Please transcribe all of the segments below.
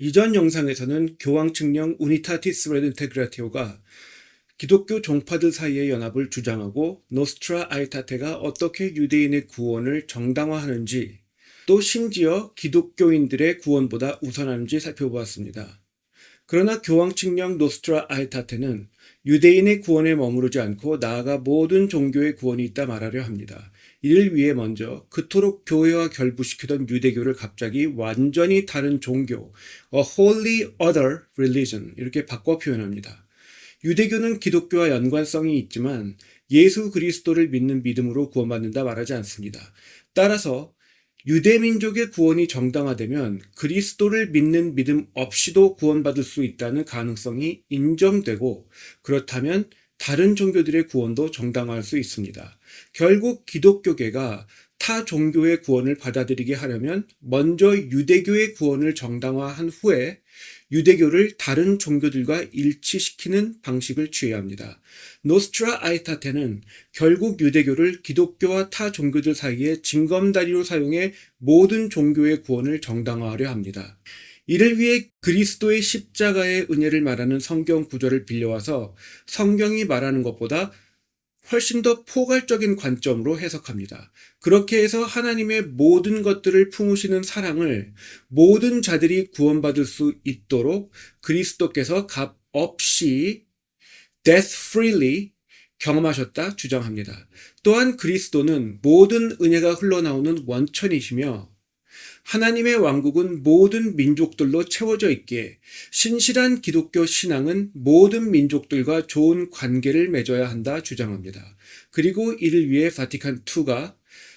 이전 영상에서는 교황 측령 우니타티스 레드인테그라티오가 기독교 종파들 사이의 연합을 주장하고 노스트라 아에타테가 어떻게 유대인의 구원을 정당화하는지, 또 심지어 기독교인들의 구원보다 우선하는지 살펴보았습니다. 그러나 교황 측령 노스트라 아에타테는 유대인의 구원에 머무르지 않고 나아가 모든 종교의 구원이 있다 말하려 합니다. 이를 위해 먼저 그토록 교회와 결부시키던 유대교를 갑자기 완전히 다른 종교, a wholly other religion, 이렇게 바꿔 표현합니다. 유대교는 기독교와 연관성이 있지만 예수 그리스도를 믿는 믿음으로 구원받는다 말하지 않습니다. 따라서 유대민족의 구원이 정당화되면 그리스도를 믿는 믿음 없이도 구원받을 수 있다는 가능성이 인정되고, 그렇다면 다른 종교들의 구원도 정당화할 수 있습니다. 결국 기독교계가 타 종교의 구원을 받아들이게 하려면 먼저 유대교의 구원을 정당화한 후에 유대교를 다른 종교들과 일치시키는 방식을 취해야 합니다. 노스트라 아에타테는 결국 유대교를 기독교와 타 종교들 사이의 징검다리로 사용해 모든 종교의 구원을 정당화하려 합니다. 이를 위해 그리스도의 십자가의 은혜를 말하는 성경 구절을 빌려와서 성경이 말하는 것보다 훨씬 더 포괄적인 관점으로 해석합니다. 그렇게 해서 하나님의 모든 것들을 품으시는 사랑을 모든 자들이 구원받을 수 있도록 그리스도께서 값 없이 death freely 경험하셨다 주장합니다. 또한 그리스도는 모든 은혜가 흘러나오는 원천이시며 하나님의 왕국은 모든 민족들로 채워져 있기에 신실한 기독교 신앙은 모든 민족들과 좋은 관계를 맺어야 한다 주장합니다. 그리고 이를 위해 바티칸2가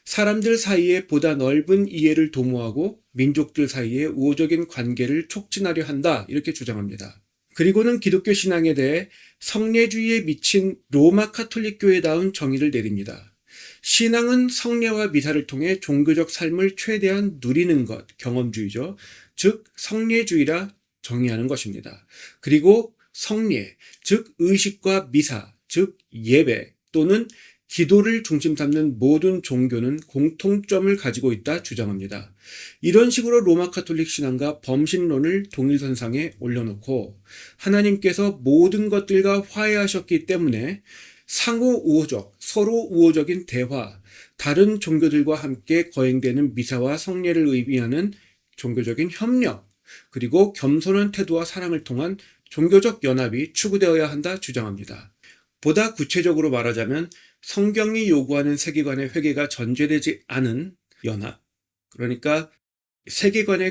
사람들 사이에 보다 넓은 이해를 도모하고 민족들 사이에 우호적인 관계를 촉진하려 한다, 이렇게 주장합니다. 그리고는 기독교 신앙에 대해 성례주의에 미친 로마 카톨릭 교회다운 정의를 내립니다. 신앙은 성례와 미사를 통해 종교적 삶을 최대한 누리는 것, 경험주의죠. 즉 성례주의라 정의하는 것입니다. 그리고 성례, 즉 의식과 미사, 즉 예배 또는 기도를 중심 삼는 모든 종교는 공통점을 가지고 있다 주장합니다. 이런 식으로 로마 카톨릭 신앙과 범신론을 동일선상에 올려놓고 하나님께서 모든 것들과 화해하셨기 때문에 상호 우호적, 서로 우호적인 대화, 다른 종교들과 함께 거행되는 미사와 성례를 의미하는 종교적인 협력, 그리고 겸손한 태도와 사랑을 통한 종교적 연합이 추구되어야 한다 주장합니다. 보다 구체적으로 말하자면 성경이 요구하는 세계관의 회개가 전제되지 않은 연합, 그러니까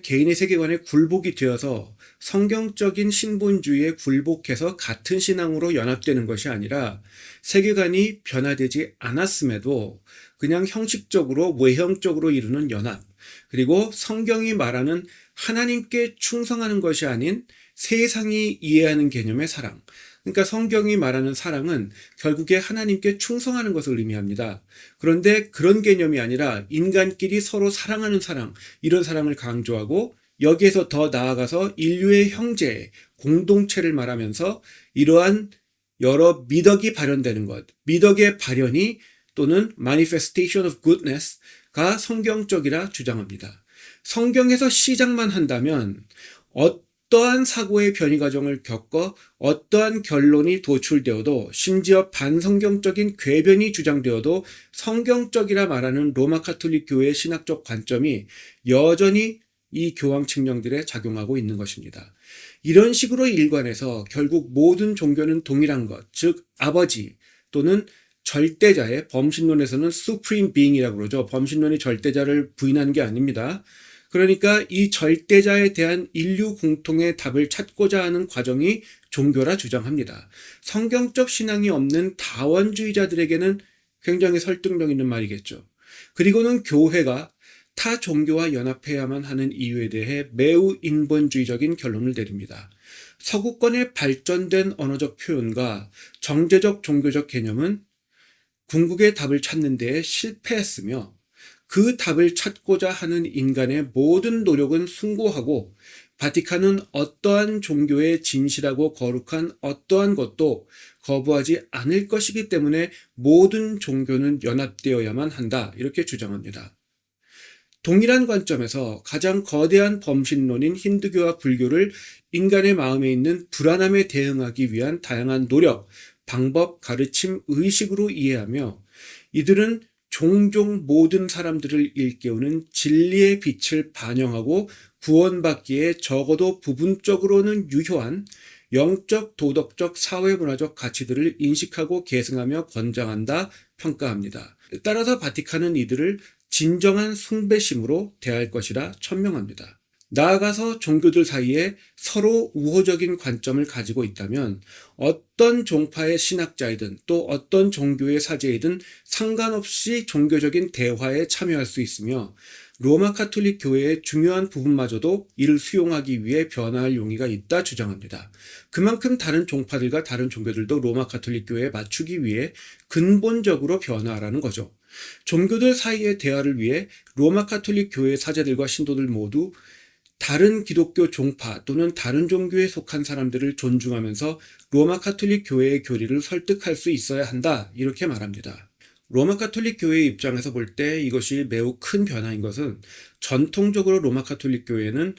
개인의 세계관에 굴복이 되어서 성경적인 신본주의에 굴복해서 같은 신앙으로 연합되는 것이 아니라 세계관이 변화되지 않았음에도 그냥 형식적으로 외형적으로 이루는 연합, 그리고 성경이 말하는 하나님께 충성하는 것이 아닌 세상이 이해하는 개념의 사랑, 그러니까 성경이 말하는 사랑은 결국에 하나님께 충성하는 것을 의미합니다. 그런데 그런 개념이 아니라 인간끼리 서로 사랑하는 사랑, 이런 사랑을 강조하고 여기에서 더 나아가서 인류의 형제, 공동체를 말하면서 이러한 여러 미덕이 발현되는 것, 미덕의 발현이 또는 manifestation of goodness가 성경적이라 주장합니다. 성경에서 시작만 한다면 어떠한 사고의 변이 과정을 겪어 어떠한 결론이 도출되어도, 심지어 반성경적인 궤변이 주장되어도 성경적이라 말하는 로마 카톨릭 교회의 신학적 관점이 여전히 이 교황 측령들에 작용하고 있는 것입니다. 이런 식으로 일관해서 결국 모든 종교는 동일한 것, 즉 아버지 또는 절대자의, 범신론에서는 supreme being이라고 그러죠. 범신론이 절대자를 부인하는 게 아닙니다. 그러니까 이 절대자에 대한 인류 공통의 답을 찾고자 하는 과정이 종교라 주장합니다. 성경적 신앙이 없는 다원주의자들에게는 굉장히 설득력 있는 말이겠죠. 그리고는 교회가 타 종교와 연합해야만 하는 이유에 대해 매우 인본주의적인 결론을 내립니다. 서구권의 발전된 언어적 표현과 정제적 종교적 개념은 궁극의 답을 찾는 데에 실패했으며 그 답을 찾고자 하는 인간의 모든 노력은 숭고하고 바티칸은 어떠한 종교의 진실하고 거룩한 어떠한 것도 거부하지 않을 것이기 때문에 모든 종교는 연합되어야만 한다, 이렇게 주장합니다. 동일한 관점에서 가장 거대한 범신론인 힌두교와 불교를 인간의 마음에 있는 불안함에 대응하기 위한 다양한 노력, 방법, 가르침, 의식으로 이해하며 이들은 종종 모든 사람들을 일깨우는 진리의 빛을 반영하고 구원받기에 적어도 부분적으로는 유효한 영적, 도덕적, 사회문화적 가치들을 인식하고 계승하며 권장한다, 평가합니다. 따라서 바티칸은 이들을 진정한 숭배심으로 대할 것이라 천명합니다. 나아가서 종교들 사이에 서로 우호적인 관점을 가지고 있다면 어떤 종파의 신학자이든 또 어떤 종교의 사제이든 상관없이 종교적인 대화에 참여할 수 있으며 로마 카톨릭 교회의 중요한 부분마저도 이를 수용하기 위해 변화할 용의가 있다 주장합니다. 그만큼 다른 종파들과 다른 종교들도 로마 카톨릭 교회에 맞추기 위해 근본적으로 변화하라는 거죠. 종교들 사이의 대화를 위해 로마 카톨릭 교회 사제들과 신도들 모두 다른 기독교 종파 또는 다른 종교에 속한 사람들을 존중하면서 로마 카톨릭 교회의 교리를 설득할 수 있어야 한다, 이렇게 말합니다. 로마 카톨릭 교회의 입장에서 볼 때 이것이 매우 큰 변화인 것은 전통적으로 로마 카톨릭 교회는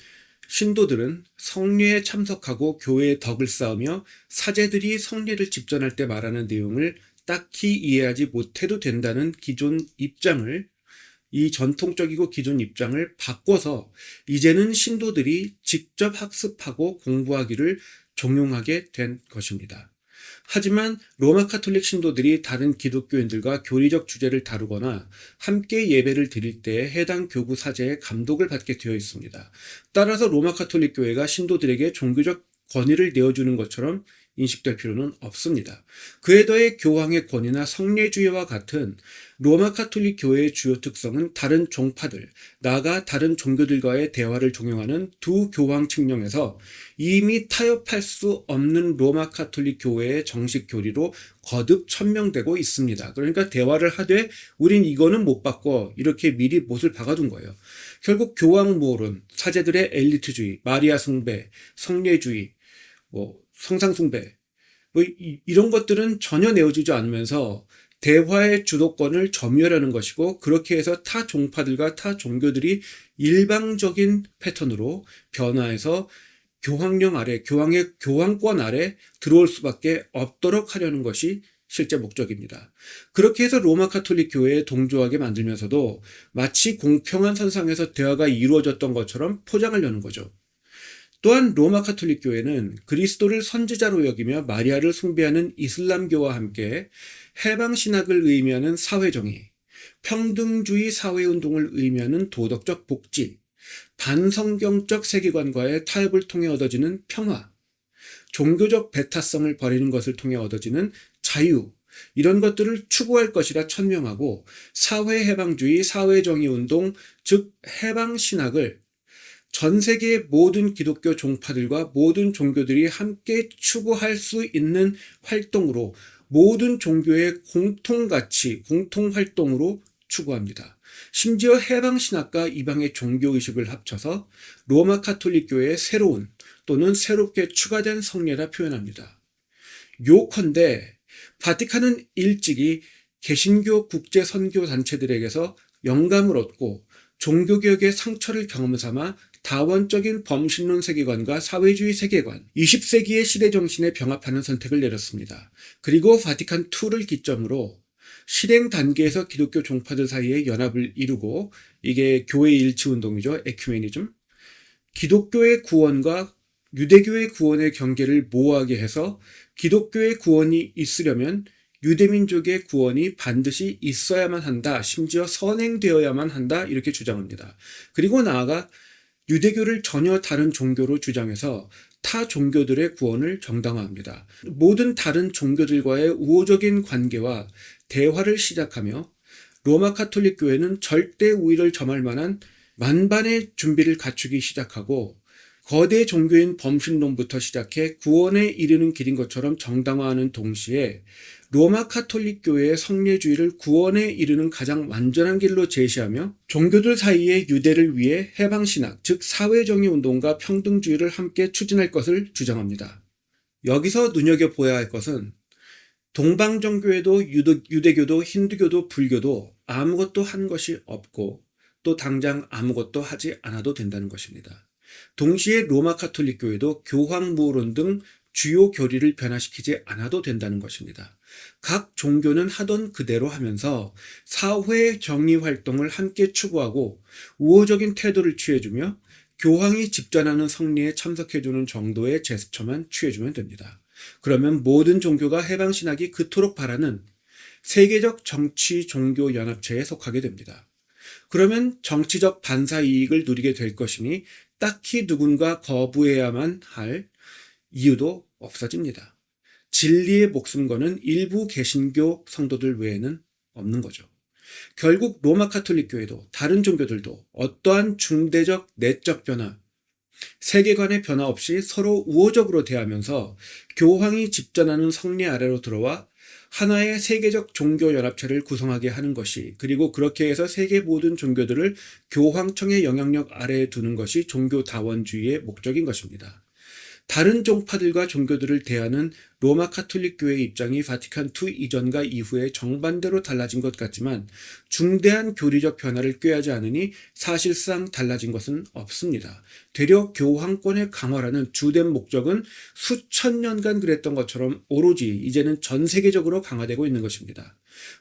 신도들은 성례에 참석하고 교회의 덕을 쌓으며 사제들이 성례를 집전할 때 말하는 내용을 딱히 이해하지 못해도 된다는 이 전통적이고 기존 입장을 바꿔서 이제는 신도들이 직접 학습하고 공부하기를 종용하게 된 것입니다. 하지만 로마 카톨릭 신도들이 다른 기독교인들과 교리적 주제를 다루거나 함께 예배를 드릴 때 해당 교구 사제의 감독을 받게 되어 있습니다. 따라서 로마 카톨릭 교회가 신도들에게 종교적 권위를 내어주는 것처럼 인식될 필요는 없습니다. 그에 더해 교황의 권위나 성례주의와 같은 로마 카톨릭 교회의 주요 특성은 다른 종파들, 나아가 다른 종교들과의 대화를 종용하는 두 교황 측령에서 이미 타협할 수 없는 로마 카톨릭 교회의 정식 교리로 거듭 천명되고 있습니다. 그러니까 대화를 하되 우린 이거는 못 바꿔, 이렇게 미리 못을 박아둔 거예요. 결국 교황 모론, 사제들의 엘리트주의, 마리아 숭배, 성례주의, 성상 숭배, 이런 것들은 전혀 내어주지 않으면서 대화의 주도권을 점유하려는 것이고, 그렇게 해서 타 종파들과 타 종교들이 일방적인 패턴으로 변화해서 교황령 아래, 교황의 교황권 아래 들어올 수밖에 없도록 하려는 것이 실제 목적입니다. 그렇게 해서 로마 카톨릭 교회에 동조하게 만들면서도 마치 공평한 선상에서 대화가 이루어졌던 것처럼 포장하려는 거죠. 또한 로마 카톨릭 교회는 그리스도를 선지자로 여기며 마리아를 숭배하는 이슬람교와 함께 해방신학을 의미하는 사회정의, 평등주의 사회운동을 의미하는 도덕적 복지, 반성경적 세계관과의 타협을 통해 얻어지는 평화, 종교적 배타성을 버리는 것을 통해 얻어지는 자유, 이런 것들을 추구할 것이라 천명하고 사회해방주의, 사회정의운동, 즉 해방신학을 전 세계의 모든 기독교 종파들과 모든 종교들이 함께 추구할 수 있는 활동으로, 모든 종교의 공통가치, 공통활동으로 추구합니다. 심지어 해방신학과 이방의 종교의식을 합쳐서 로마 카톨릭 교회의 새로운 또는 새롭게 추가된 성례라 표현합니다. 요컨대 바티칸은 일찍이 개신교 국제선교단체들에게서 영감을 얻고 종교개혁의 상처를 경험 삼아 다원적인 범신론 세계관과 사회주의 세계관, 20세기의 시대정신에 병합하는 선택을 내렸습니다. 그리고 바티칸2를 기점으로 실행 단계에서 기독교 종파들 사이의 연합을 이루고, 이게 교회 일치운동이죠. 에큐메니즘. 기독교의 구원과 유대교의 구원의 경계를 모호하게 해서 기독교의 구원이 있으려면 유대민족의 구원이 반드시 있어야만 한다, 심지어 선행되어야만 한다, 이렇게 주장합니다. 그리고 나아가 유대교를 전혀 다른 종교로 주장해서 타 종교들의 구원을 정당화합니다. 모든 다른 종교들과의 우호적인 관계와 대화를 시작하며 로마 카톨릭 교회는 절대 우위를 점할 만한 만반의 준비를 갖추기 시작하고, 거대 종교인 범신론부터 시작해 구원에 이르는 길인 것처럼 정당화하는 동시에 로마 카톨릭 교회의 성례주의를 구원에 이르는 가장 완전한 길로 제시하며 종교들 사이의 유대를 위해 해방신학, 즉 사회정의운동과 평등주의를 함께 추진할 것을 주장합니다. 여기서 눈여겨보아야 할 것은 동방종교에도 유대교도 힌두교도 불교도 아무것도 한 것이 없고, 또 당장 아무것도 하지 않아도 된다는 것입니다. 동시에 로마 가톨릭 교회도 교황무론 등 주요 교리를 변화시키지 않아도 된다는 것입니다. 각 종교는 하던 그대로 하면서 사회 정의 활동을 함께 추구하고 우호적인 태도를 취해주며 교황이 집전하는 성리에 참석해주는 정도의 제스처만 취해주면 됩니다. 그러면 모든 종교가 해방신학이 그토록 바라는 세계적 정치 종교 연합체에 속하게 됩니다. 그러면 정치적 반사 이익을 누리게 될 것이니 딱히 누군가 거부해야만 할 이유도 없어집니다. 진리의 목숨 거는 일부 개신교 성도들 외에는 없는 거죠. 결국 로마 가톨릭 교회도 다른 종교들도 어떠한 중대적 내적 변화, 세계관의 변화 없이 서로 우호적으로 대하면서 교황이 집전하는 성리 아래로 들어와 하나의 세계적 종교 연합체를 구성하게 하는 것이, 그리고 그렇게 해서 세계 모든 종교들을 교황청의 영향력 아래에 두는 것이 종교다원주의의 목적인 것입니다. 다른 종파들과 종교들을 대하는 로마 가톨릭 교회의 입장이 바티칸2 이전과 이후에 정반대로 달라진 것 같지만 중대한 교리적 변화를 꾀하지 않으니 사실상 달라진 것은 없습니다. 되려 교황권의 강화라는 주된 목적은 수천 년간 그랬던 것처럼 오로지 이제는 전 세계적으로 강화되고 있는 것입니다.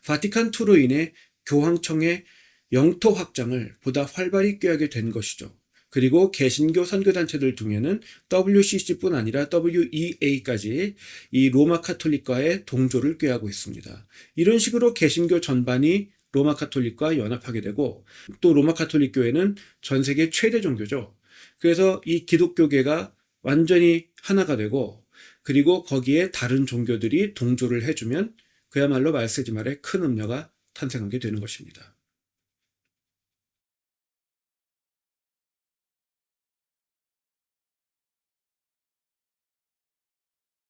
바티칸2로 인해 교황청의 영토 확장을 보다 활발히 꾀하게 된 것이죠. 그리고 개신교 선교단체들 중에는 WCC뿐 아니라 WEA까지 이 로마 가톨릭과의 동조를 꾀하고 있습니다. 이런 식으로 개신교 전반이 로마 가톨릭과 연합하게 되고, 또 로마 가톨릭 교회는 전 세계 최대 종교죠. 그래서 이 기독교계가 완전히 하나가 되고, 그리고 거기에 다른 종교들이 동조를 해주면 그야말로 말세지 말에 큰 음녀가 탄생하게 되는 것입니다.